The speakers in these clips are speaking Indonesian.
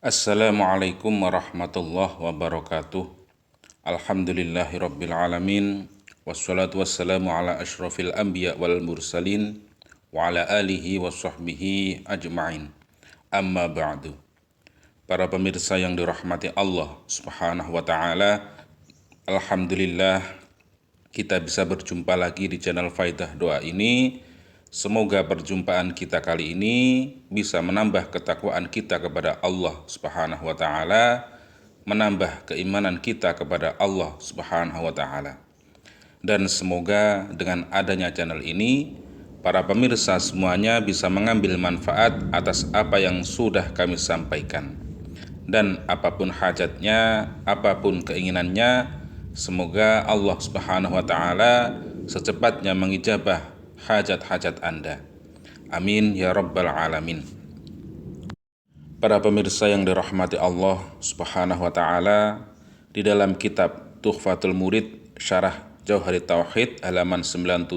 Assalamualaikum warahmatullahi wabarakatuh. Alhamdulillahirabbil alamin. Wassalatu wassalamu ala asyrafil anbiya wal mursalin wa ala alihi wa sahbihi ajma'in. Amma ba'du. Para pemirsa yang dirahmati Allah Subhanahu wa taala, alhamdulillah kita bisa berjumpa lagi di channel Faidah Doa ini. Semoga perjumpaan kita kali ini bisa menambah ketakwaan kita kepada Allah Subhanahu wa taala, menambah keimanan kita kepada Allah Subhanahu wa taala. Dan semoga dengan adanya channel ini, para pemirsa semuanya bisa mengambil manfaat atas apa yang sudah kami sampaikan. Dan apapun hajatnya, apapun keinginannya, semoga Allah Subhanahu wa taala secepatnya mengijabah hajat-hajat Anda. Amin ya rabbal alamin. Para pemirsa yang dirahmati Allah Subhanahu wa taala, di dalam kitab Tuhfatul Murid Syarah Jauharit Tauhid halaman 97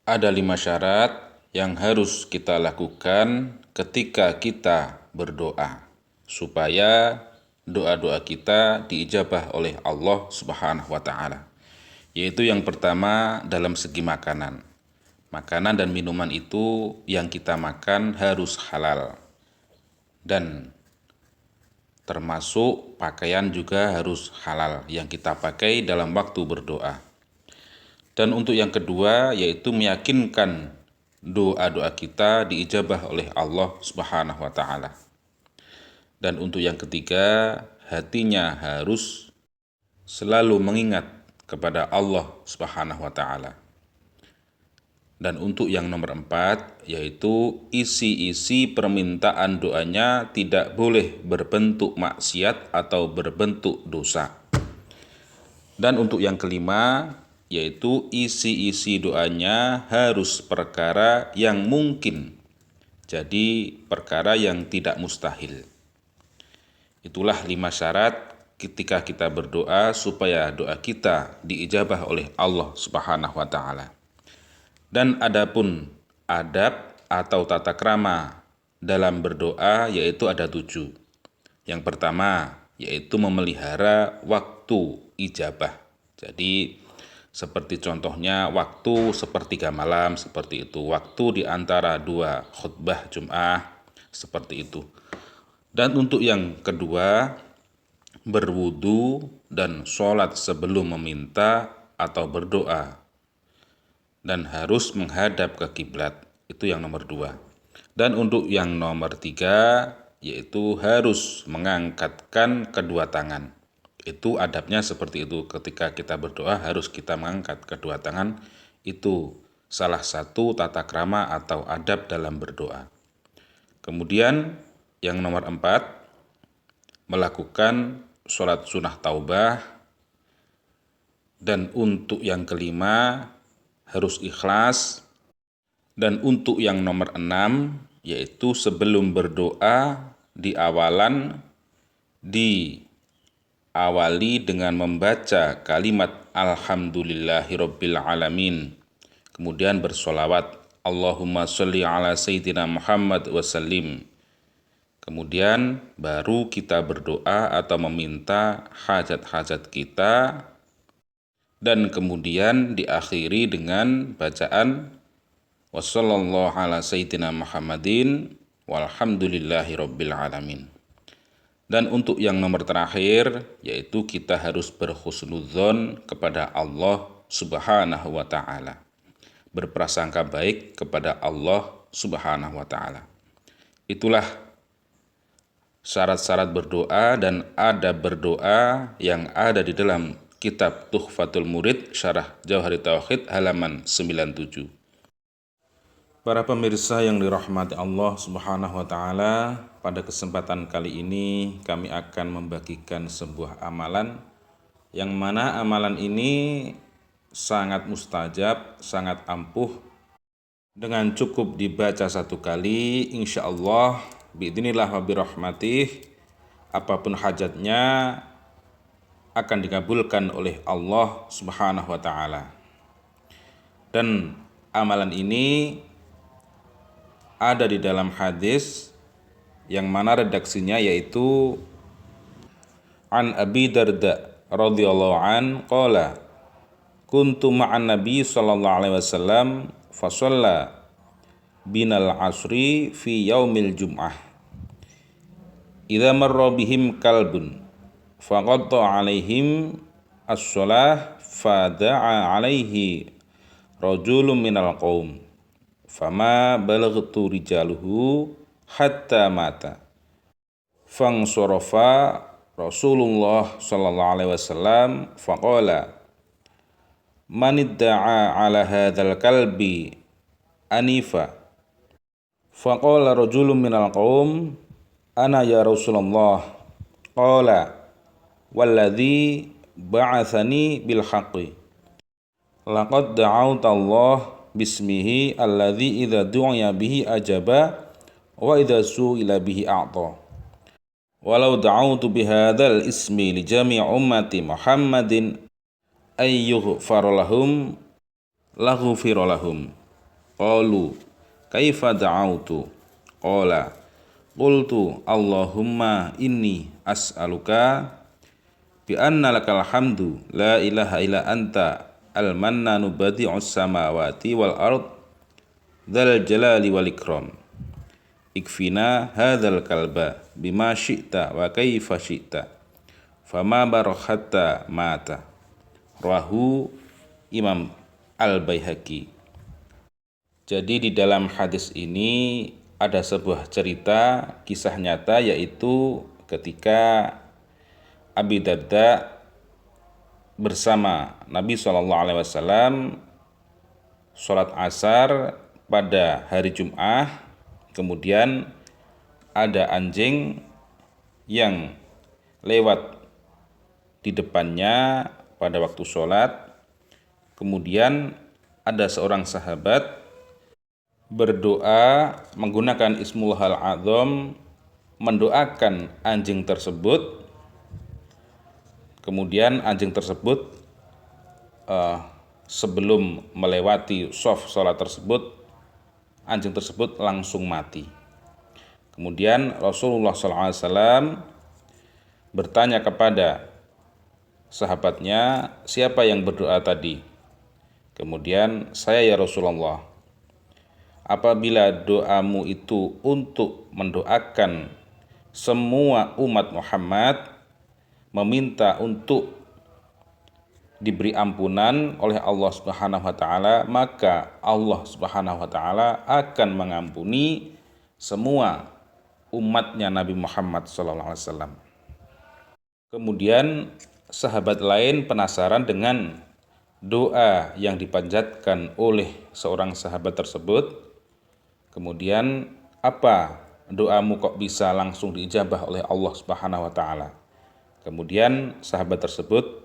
ada 5 syarat yang harus kita lakukan ketika kita berdoa supaya doa-doa kita diijabah oleh Allah Subhanahu wa taala. Yaitu yang pertama dalam segi makanan. Makanan dan minuman itu yang kita makan harus halal. Dan termasuk pakaian juga harus halal yang kita pakai dalam waktu berdoa. Dan untuk yang kedua yaitu meyakinkan doa-doa kita diijabah oleh Allah Subhanahu wa taala. Dan untuk yang ketiga, hatinya harus selalu mengingat kepada Allah Subhanahu wa taala. Dan untuk yang nomor 4 yaitu isi-isi permintaan doanya tidak boleh berbentuk maksiat atau berbentuk dosa. Dan untuk yang kelima yaitu isi-isi doanya harus perkara yang mungkin. Jadi perkara yang tidak mustahil. Itulah 5 syarat ketika kita berdoa supaya doa kita diijabah oleh Allah Subhanahu wa taala. Dan adapun adab atau tata krama dalam berdoa yaitu ada 7. Yang pertama yaitu memelihara waktu ijabah. Jadi seperti contohnya waktu sepertiga malam seperti itu, waktu di antara 2 khutbah Jum'ah seperti itu. Dan untuk yang kedua, berwudu dan sholat sebelum meminta atau berdoa. Dan harus menghadap ke kiblat. Itu yang nomor 2. Dan untuk yang nomor 3, yaitu harus mengangkatkan kedua tangan. Itu adabnya seperti itu. Ketika kita berdoa harus kita mengangkat kedua tangan. Itu salah satu tata krama atau adab dalam berdoa. Kemudian yang nomor 4, melakukan sholat sunnah taubah. Dan untuk yang kelima harus ikhlas. Dan untuk yang nomor 6 yaitu sebelum berdoa di awalan diawali dengan membaca kalimat alhamdulillahirabbil alamin. Kemudian bersolawat Allahumma sholli ala sayyidina Muhammad wa sallim. Kemudian baru kita berdoa atau meminta hajat-hajat kita. Dan kemudian diakhiri dengan bacaan wassallallahu ala sayyidina Muhammadin walhamdulillahirabbil alamin. Dan untuk yang nomor terakhir yaitu kita harus berhusnudzon kepada Allah Subhanahu wa taala. Berprasangka baik kepada Allah Subhanahu wa taala. Itulah syarat-syarat berdoa dan adab berdoa yang ada di dalam kitab Tuhfatul Murid Syarah Jauharit Tauhid halaman 97. Para pemirsa yang dirahmati Allah Subhanahu wa taala, pada kesempatan kali ini kami akan membagikan sebuah amalan yang mana amalan ini sangat mustajab, sangat ampuh. Dengan cukup dibaca 1 kali, insya Allah biidznillah wa birahmatih, apapun hajatnya akan dikabulkan oleh Allah Subhanahu wa taala. Dan amalan ini ada di dalam hadis yang mana redaksinya yaitu an Abi Darda radhiyallahu an qala kuntu ma'an nabi sallallahu alaihi wasallam fa shalla binal asri fi yaumil jum'ah idza marra bihim kalbun faqatta alaihim as-shalah fada'a alaihi rajulun minal qaum fama balaghtu rijaluhu hatta mata fangsarafa Rasulullah sallallahu alaihi wasallam faqala man idda'a ala hadzal kalbi anifa faqala rajulun minal qaum ana ya Rasulullah qala walladzi ba'atsani bil haqqi laqad da'awta Allah bismihi alladzi idza du'iya bihi ajaba wa idza su'ila bihi a'ta walau da'awtu bihadzal ismi li jami' ummati Muhammadin ay yughfar lahum laghfir lahum qalu kaifa da'awtu qala qultu Allahumma inni as'aluka bi anna lakal hamdu la ilaha illa anta al-mannanu badi'us samawati wal ard dzal jalali wal ikram ikfina hadzal kalba bima syi'ta wa kaifa syi'ta fama barakhatta mata rawahu Imam Al-Baihaqi. Jadi di dalam hadis ini ada sebuah cerita kisah nyata, yaitu ketika Abi Darda bersama Nabi SAW sholat asar pada hari Jum'ah. Kemudian ada anjing yang lewat di depannya pada waktu sholat. Kemudian ada seorang sahabat berdoa menggunakan Ismullahil A'dzam, mendoakan anjing tersebut. Kemudian anjing tersebut sebelum melewati shaf sholat tersebut, anjing tersebut langsung mati. Kemudian Rasulullah SAW bertanya kepada sahabatnya, siapa yang berdoa tadi? Kemudian, saya ya Rasulullah. Apabila doamu itu untuk mendoakan semua umat Muhammad, meminta untuk diberi ampunan oleh Allah Subhanahu wa taala, maka Allah Subhanahu wa taala akan mengampuni semua umatnya Nabi Muhammad sallallahu alaihi wasallam. Kemudian sahabat lain penasaran dengan doa yang dipanjatkan oleh seorang sahabat tersebut. Kemudian, apa doamu kok bisa langsung diijabah oleh Allah Subhanahu wa taala? Kemudian sahabat tersebut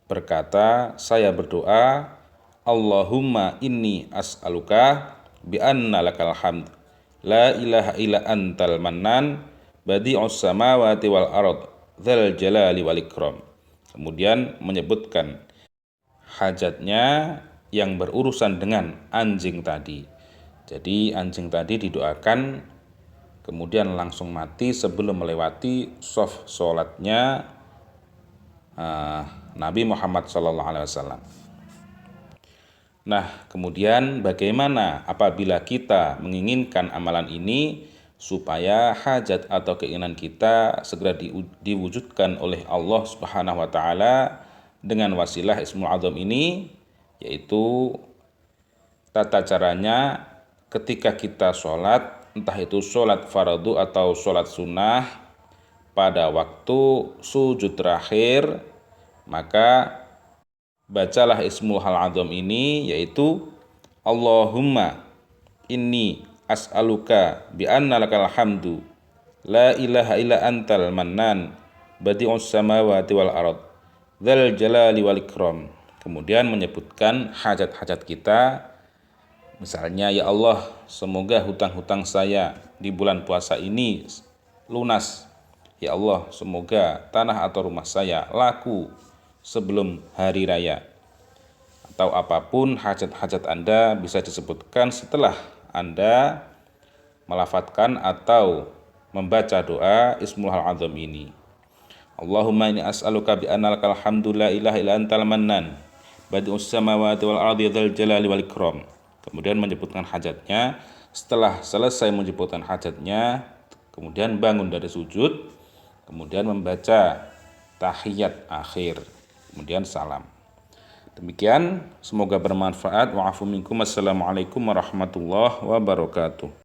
berkata, saya berdoa, Allahumma inni as'aluka bi anna lakal hamd la ilaha illa antal mannan badi'us samawati wal ard dzal jalali wal ikram. Kemudian menyebutkan hajatnya yang berurusan dengan anjing tadi. Jadi anjing tadi didoakan, kemudian langsung mati sebelum melewati shaf sholatnya Nabi Muhammad SAW. Nah, kemudian bagaimana apabila kita menginginkan amalan ini supaya hajat atau keinginan kita segera diwujudkan oleh Allah Subhanahu wa taala dengan wasilah Ismul A'dzam ini, yaitu tata caranya ketika kita sholat, entah itu sholat fardu atau sholat sunnah, pada waktu sujud terakhir, maka bacalah Ismullahil A'dzam ini, yaitu Allahumma inni as'aluka bi anna lakal hamdu la ilaha illa antal mannan badi'us samawati wal ard dzal jalali wal ikram. Kemudian menyebutkan hajat-hajat kita. Misalnya, ya Allah, semoga hutang-hutang saya di bulan puasa ini lunas. Ya Allah, semoga tanah atau rumah saya laku sebelum hari raya. Atau apapun hajat-hajat Anda bisa disebutkan setelah Anda melafadzkan atau membaca doa Ismul Azam ini. Allahumma inni as'aluka bi anna lakal hamdu la ilaha illa antal mannan badi'us samawati wal ardi dzal jalali wal ikram. Kemudian menyebutkan hajatnya. Setelah selesai menyebutkan hajatnya, kemudian bangun dari sujud, kemudian membaca tahiyat akhir, kemudian salam. Demikian, semoga bermanfaat. Wa'afu minkum. Assalamualaikum warahmatullahi wabarakatuh.